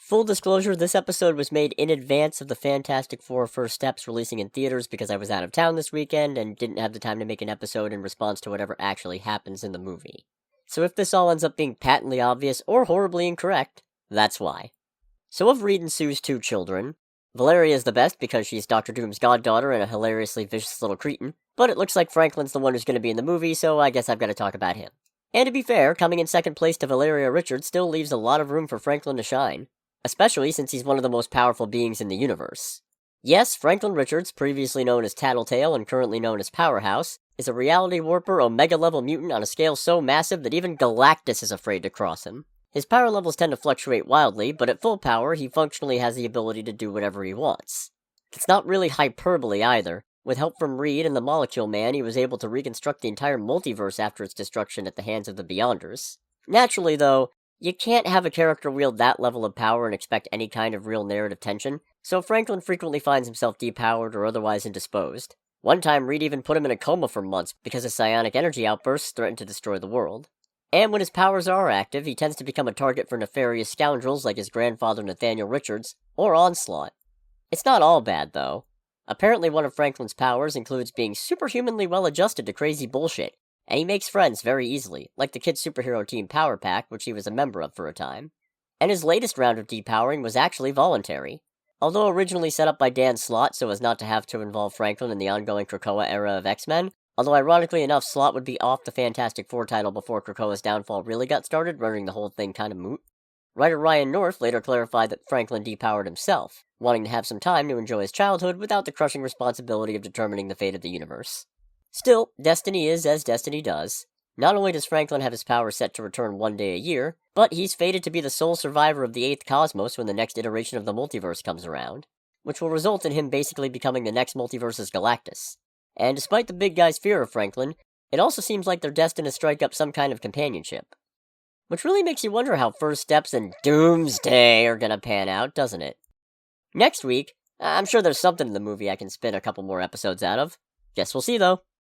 Full disclosure, this episode was made in advance of the Fantastic Four First Steps releasing in theaters because I was out of town this weekend and didn't have the time to make an episode in response to whatever actually happens in the movie. So if this all ends up being patently obvious or horribly incorrect, that's why. So of Reed and Sue's two children, Valeria is the best because she's Dr. Doom's goddaughter and a hilariously vicious little cretin, but it looks like Franklin's the one who's going to be in the movie, so I guess I've got to talk about him. And to be fair, coming in second place to Valeria Richards still leaves a lot of room for Franklin to shine, especially since he's one of the most powerful beings in the universe. Yes, Franklin Richards, previously known as Tattletale and currently known as Powerhouse, is a reality warper Omega-level mutant on a scale so massive that even Galactus is afraid to cross him. His power levels tend to fluctuate wildly, but at full power, he functionally has the ability to do whatever he wants. It's not really hyperbole either. With help from Reed and the Molecule Man, he was able to reconstruct the entire multiverse after its destruction at the hands of the Beyonders. Naturally, though, you can't have a character wield that level of power and expect any kind of real narrative tension, so Franklin frequently finds himself depowered or otherwise indisposed. One time, Reed even put him in a coma for months because his psionic energy outbursts threatened to destroy the world. And when his powers are active, he tends to become a target for nefarious scoundrels like his grandfather Nathaniel Richards, or Onslaught. It's not all bad, though. Apparently one of Franklin's powers includes being superhumanly well-adjusted to crazy bullshit, and he makes friends very easily, like the Kids Superhero Team Power Pack, which he was a member of for a time. And his latest round of depowering was actually voluntary. Although originally set up by Dan Slott so as not to have to involve Franklin in the ongoing Krakoa era of X-Men, although ironically enough, Slott would be off the Fantastic Four title before Krakoa's downfall really got started, rendering the whole thing kind of moot. Writer Ryan North later clarified that Franklin depowered himself, wanting to have some time to enjoy his childhood without the crushing responsibility of determining the fate of the universe. Still, destiny is as destiny does. Not only does Franklin have his power set to return one day a year, but he's fated to be the sole survivor of the 8th cosmos when the next iteration of the multiverse comes around, which will result in him basically becoming the next multiverse's Galactus. And despite the big guy's fear of Franklin, it also seems like they're destined to strike up some kind of companionship. Which really makes you wonder how First Steps and Doomsday are gonna pan out, doesn't it? Next week, I'm sure there's something in the movie I can spin a couple more episodes out of. Guess we'll see, though.